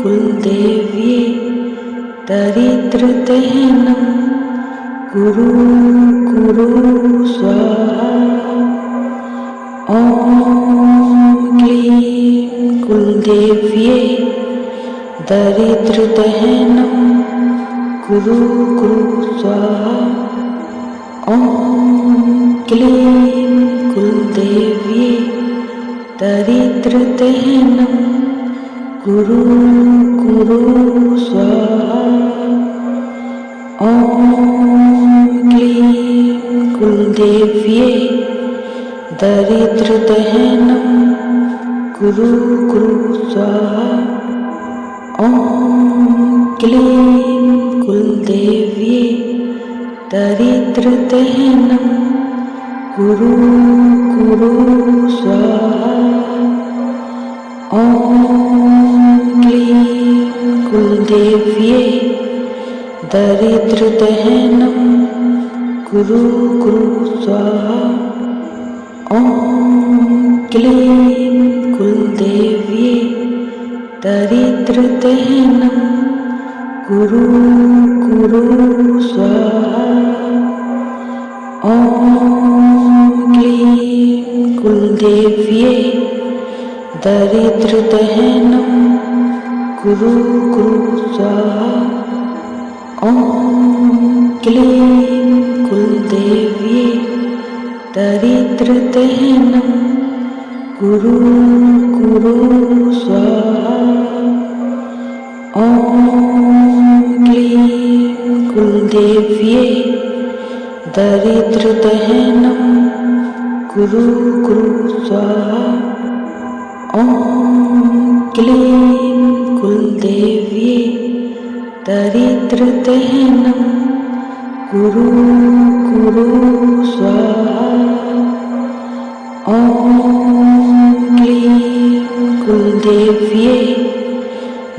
कुलदेव्ये दरिद्रदहनं गुरु गुरु स्वाहा। ओम क्लीं कुलदेव्ये दरिद्रदहनं गुरु गुरु स्वाहा। ओम क्लीं कुलदेव्ये दरिद्रदहनं गुरु गुरु स्वाहा। ओम क्लीं कुलदेव्ये दरिद्रदहनं गुरु गुरु स्वाहा। ओम क्लीं कुलदेव्ये दरिद्रदहनं गुरु गुरु स्वाहा। ॐ क्लीं कुलदेव्ये दरिद्रदहनं गुरु स्वाहा। ॐ क्लीं कुलदेव्ये दरिद्रदहनं गुरु स्वाहा। ॐ क्लीं कुलदेव्ये दरिद्रदहनं गुरु स्वाहा। ॐ क्लीं कुलदेव्ये दरिद्रदहनं गुरु स्वाहा। ॐ क्लीं कुलदेव्ये दरिद्रदहनं गुरु स्वाहा। ॐ क्लीं कुलदेव्ये दरिद्रदहनं गुरु स्वाहा। ॐ क्लीं कुलदेव्ये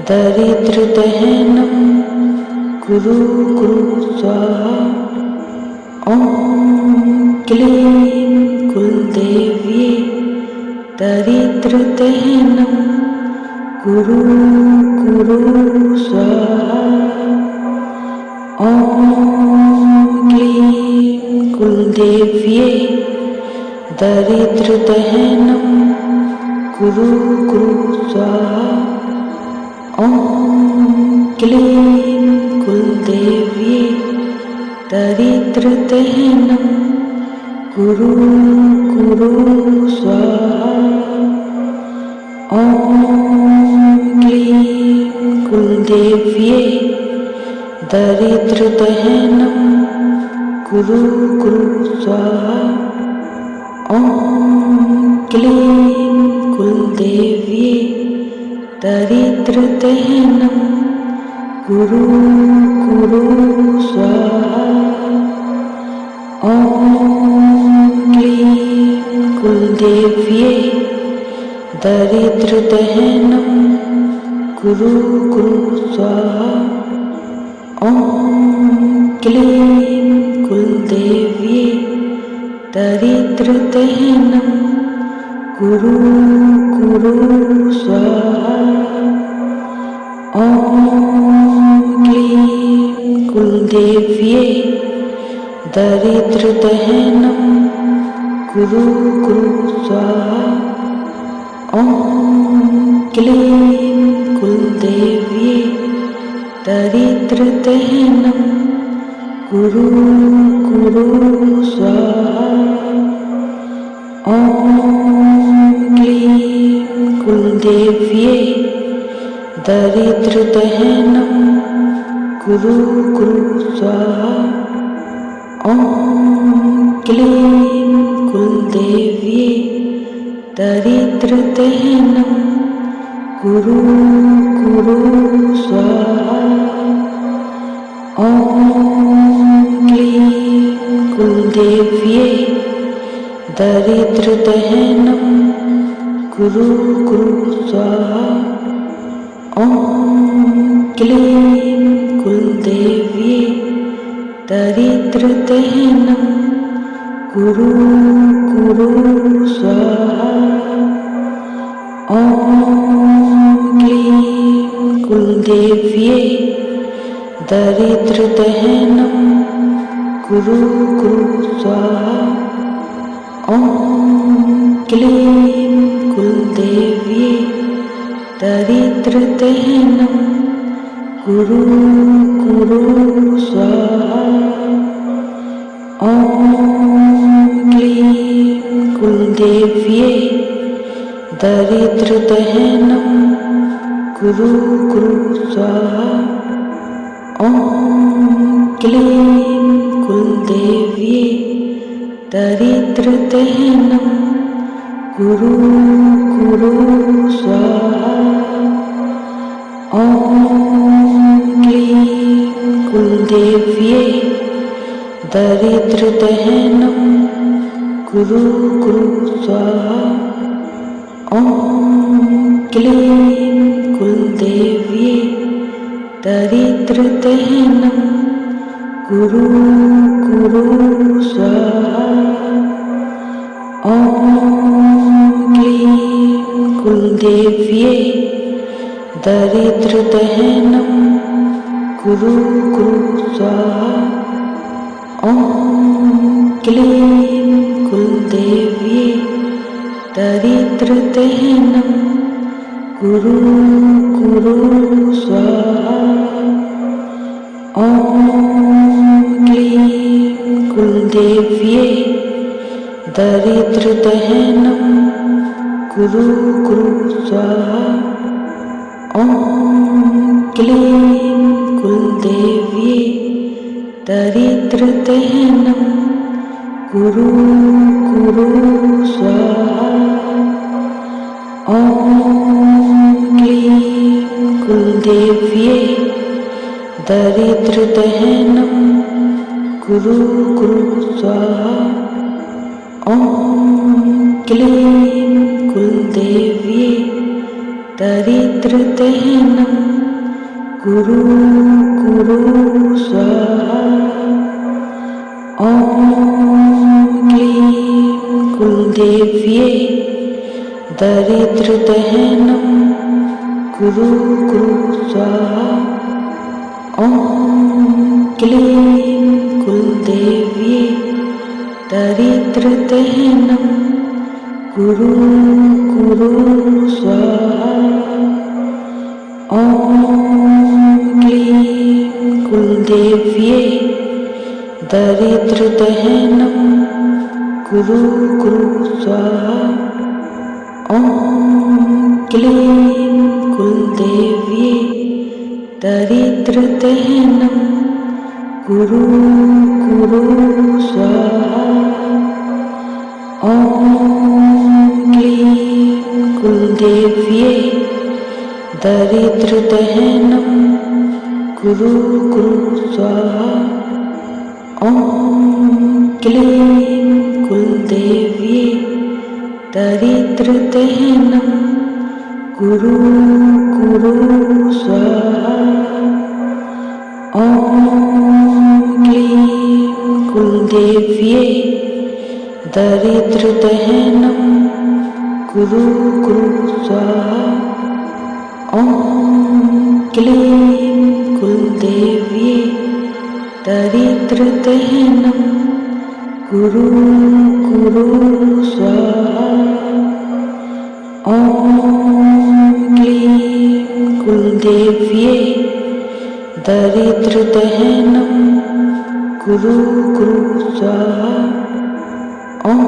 दरिद्रदहनं गुरु स्वाहा। ॐ क्लीं कुलदेव्ये दरिद्रदहनं गुरु स्वाहा। ॐ क्लीं कुलदेव्ये दरिद्रदहनं गुरु स्वाहा। ॐ क्लीं कुलदेव्ये दरिद्रदहनं गुरु स्वाहा। ॐ क्लीं कुलदेव्ये दरिद्रदहनं गुरु स्वाहा। ॐ क्लीं कुलदेव्ये दरिद्रदहनं गुरु स्वाहा। ॐ क्लीं कुलदेव्ये दरिद्रदहनं गुरु स्वाहा। ॐ क्लीं कुलदेव्ये दरिद्रदहनं गुरु स्वाहा। ॐ क्लीं कुलदेव्ये दरिद्रदहनं गुरु स्वाहा। ॐ क्लीं कुलदेव्ये दरिद्रदहनं गुरु स्वाहा। ॐ क्लीं कुलदेव्ये दरिद्रदहनं गुरु स्वाहा। ॐ क्लीं कुलदेव्ये दरिद्रदहनं गुरु स्वाहा। ॐ क्लीं कुलदेव्ये दरिद्रदहनं गुरु स्वाहा। ॐ क्लीं कुलदेव्ये दरिद्रदहनं गुरु स्वाहा। ॐ क्लीं कुलदेव्ये दरिद्रदहनं गुरु स्वाहा। ॐ क्लीं कुलदेव्ये दरिद्रदहनं गुरु स्वाहा। ॐ क्लीं कुलदेव्ये दरिद्रदहनं गुरु स्वाहा। ॐ क्लीं कुलदेव्ये दरिद्रदहनं गुरु स्वाहा। ॐ क्लीं कुलदेव्ये दरिद्रदहनं गुरु गुरु स्वाहा। ओम क्लीं कुलदेव्ये दरिद्रदहनं गुरु गुरु स्वाहा। ओम क्लीं कुलदेव्ये दरिद्रदहनं गुरु गुरु स्वाहा। ओम क्लीं कुलदेव्ये दरिद्रदहनं गुरु गुरु स्वाहा। ओम क्लीं कुलदेव्ये दरिद्रदहनं गुरु गुरु स्वाहा। ओम क्लीं कुलदेव्ये दरिद्रदहनं गुरु गुरु स्वाहा। ओम क्लीं कुलदेव्ये दरिद्रदहनं गुरु गुरु स्वाहा। ओम क्लीं कुलदेव्ये दरिद्रदहनं गुरु गुरु स्वाहा। ओम क्लीं कुलदेव्ये दरिद्रदहनं गुरु गुरु स्वाहा। ओम क्लीं कुलदेव्ये दरिद्रदहनं गुरु गुरु स्वाहा। ओम क्लीं कुलदेव्ये दरिद्रदहनं गुरु गुरु स्वाहा। ओम क्लीं कुलदेव्ये दरिद्रदहनं गुरु गुरु स्वाहा। ओम क्लीं कुलदेव्ये दरिद्रदहनं गुरु गुरु स्वाहा। ओम क्लीं कुलदेव्ये दरिद्रदहनं गुरु गुरु स्वाहा। ओम क्लीं कुलदेव्ये दरिद्रदहनं गुरु गुरु स्वाहा। ओम क्लीं कुलदेव्ये दरिद्रदहनं गुरु गुरु स्वाहा। ओम क्लीं कुलदेव्ये दरिद्रदहनं गुरु गुरु स्वाहा। ओम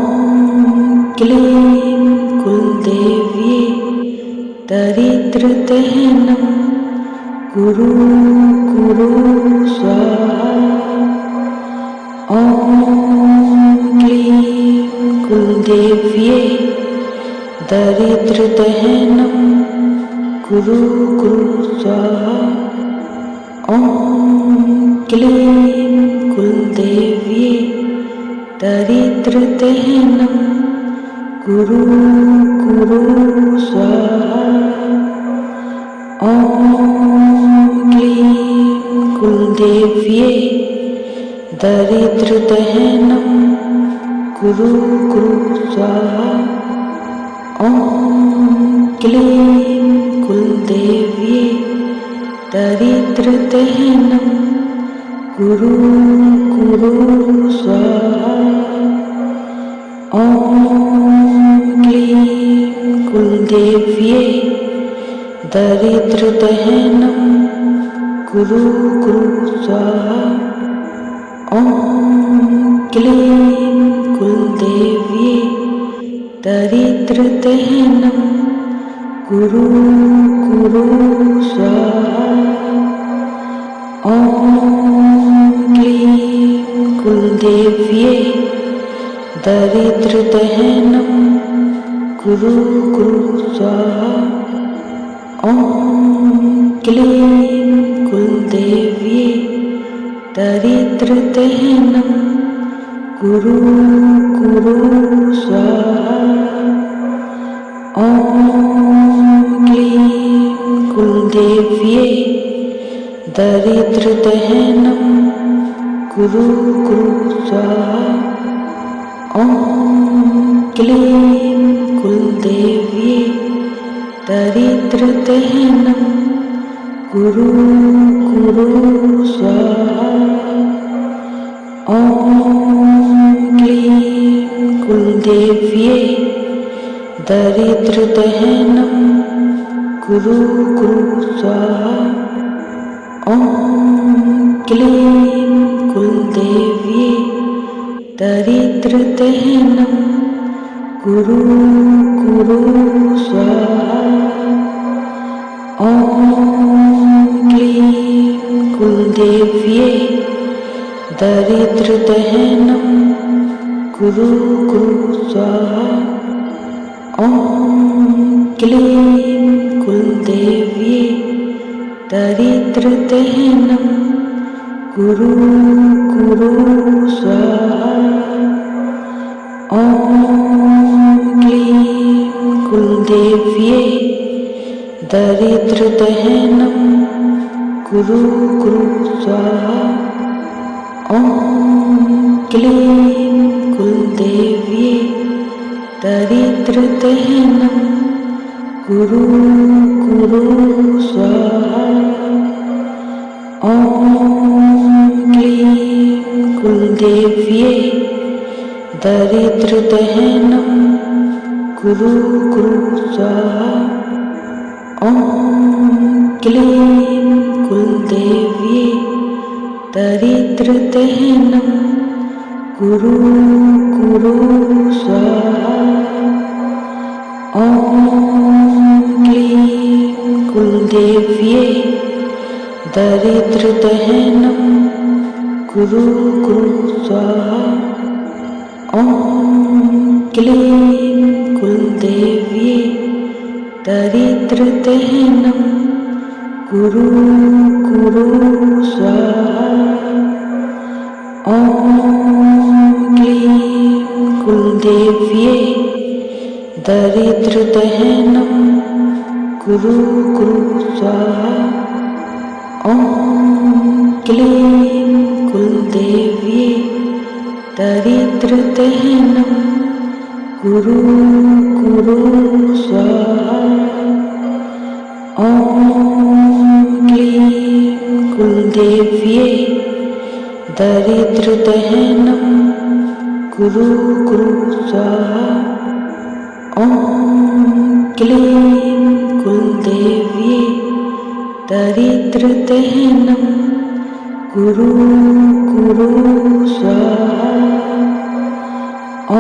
क्लीं कुलदेव्ये दरिद्रदहनं गुरु गुरु स्वाहा। ओम क्लीं कुलदेव्ये दरिद्रदहनं गुरु गुरु स्वाहा। ओम क्लीं कुलदेव्ये दरिद्रदहनं गुरु गुरु स्वाहा। ओम क्लीं कुलदेव्ये दरिद्रदहनं गुरु गुरु स्वाहा। ओम क्लीं कुलदेव्ये दरिद्रदहनं गुरु गुरु स्वाहा। ओम क्लीं कुलदेव्ये दरिद्रदहनं गुरु गुरु स्वाहा। ओम क्लीं कुलदेव्ये दरिद्रदहनं गुरु गुरु स्वाहा। ओम क्लीं कुलदेव्ये दरिद्रदहनं गुरु गुरु स्वाहा। ओम क्लीं कुलदेव्ये दरिद्रदहनं गुरु गुरु स्वाहा। ॐ क्लीं कुलदेव्ये दरिद्रदहनं गुरु गुरु स्वाहा। ॐ क्लीं कुलदेव्ये दरिद्रदहनं गुरु गुरु स्वाहा। ॐ क्लीं कुलदेव्ये दरिद्रदहनं गुरु गुरु स्वाहा। ॐ क्लीं कुलदेव्ये दरिद्रदहनं गुरु गुरु स्वाहा। ॐ क्लीं कुलदेव्ये दरिद्रदहनं गुरु गुरु स्वाहा। ॐ क्लीं कुलदेव्ये दरिद्रदहनं गुरु गुरु स्वाहा। ॐ क्लीं कुलदेव्ये दरिद्रदहनं गुरु गुरु स्वाहा। ॐ क्लीं कुलदेव्ये दरिद्रदहनं गुरु गुरु स्वाहा। ॐ क्लीं कुलदेव्ये दरिद्रदहनं गुरु गुरु स्वाहा। ॐ क्लीं कुलदेव्ये दरिद्रदहनं गुरु गुरु स्वाहा। ॐ क्लीं कुलदेव्ये दरिद्रदहनं गुरु गुरु स्वाहा। ॐ क्लीं कुलदेव्ये दरिद्रदहनं गुरु गुरु स्वाहा। ॐ क्लीं कुलदेव्ये दरिद्रदहनं गुरु गुरु स्वाहा। ॐ क्लीं कुलदेव्ये दरिद्रदहनं गुरु गुरु स्वाहा। ॐ क्लीं कुलदेव्ये दरिद्रदहनं गुरु गुरु स्वाहा। ॐ क्लीं कुलदेव्ये दरिद्रदहनं गुरु गुरु स्वाहा। ॐ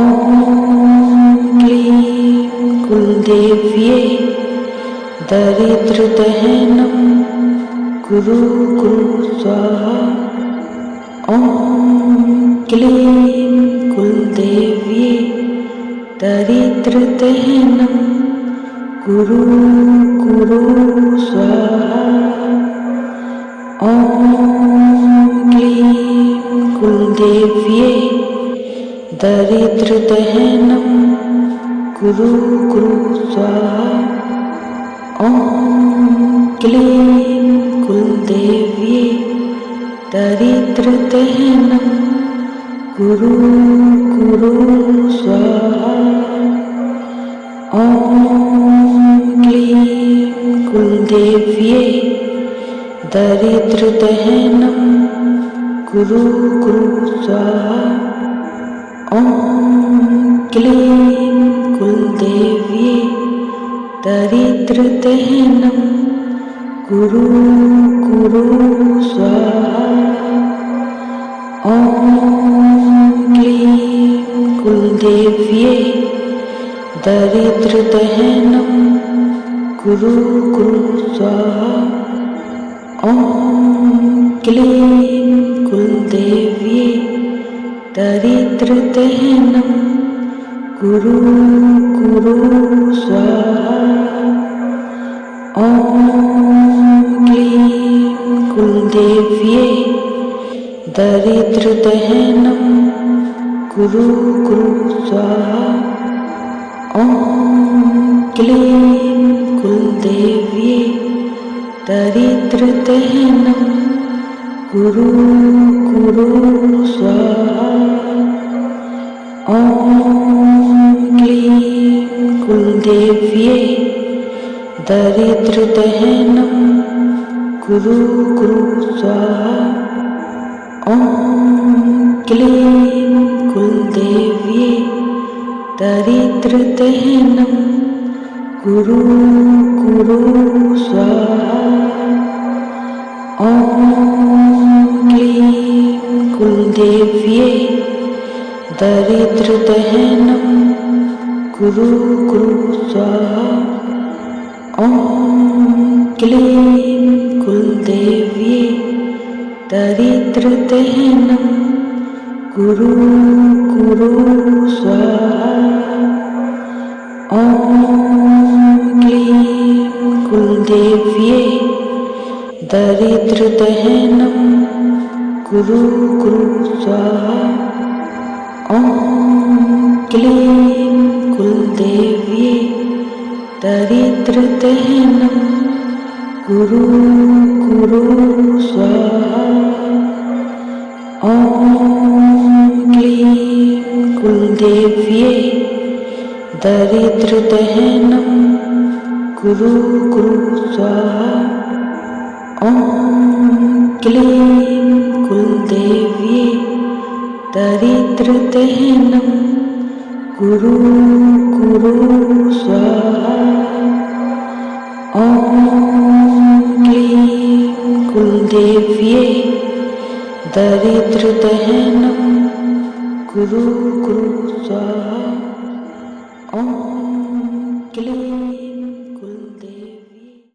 क्लीं कुलदेव्ये दरिद्रदहनं गुरु गुरु स्वाहा। ॐ क्लीं कुलदेव्ये दरिद्रदहनं गुरु गुरु स्वाहा। ॐ क्लीं कुलदेव्ये दरिद्रदहनं गुरु गुरु स्वाहा। ॐ क्लीं कुलदेव्ये दरिद्रदहनं गुरु गुरु स्वाहा। ॐ क्लीं कुलदेव्ये दरिद्रदहनं गुरु गुरु स्वाहा। ॐ क्लीं कुलदेव्ये दरिद्रदहनं गुरु गुरु स्वाहा। ॐ क्लीं कुलदेव्ये दरिद्रदहनं गुरु गुरु स्वाहा। ॐ क्लीं कुलदेव्ये दरिद्रदहनं गुरु गुरु स्वाहा। ॐ क्लीं कुलदेव्ये दरिद्रदहनं गुरु गुरु स्वाहा। ॐ क्लीं कुलदेव्ये दरिद्रदहनं गुरु गुरु स्वाहा। ॐ क्लीं कुलदेव्ये दरिद्रदहनं गुरु गुरु स्वाहा। ॐ क्लीं कुलदेव्ये दरिद्रदहनं गुरु गुरु स्वाहा। ॐ क्लीं कुलदेव्ये दरिद्रदहनं गुरु गुरु स्वाहा। ॐ क्लीं कुलदेव्ये दरिद्रदहनं गुरु गुरु स्वाहा। ॐ क्लीं कुलदेव्ये दरिद्रदहनं गुरु गुरु स्वाहा। ॐ क्लीं कुलदेव्ये दरिद्रदहनं गुरु गुरु स्वाहा। ॐ क्लीं कुलदेव्ये दरिद्रदहनं गुरु गुरु स्वाहा। ॐ क्लीं कुलदेव्ये दरिद्रदहनं गुरु गुरु स्वाहा। ॐ क्लीं कुलदेव्ये दरिद्रदहनं गुरु गुरु स्वाहा। ॐ क्लीं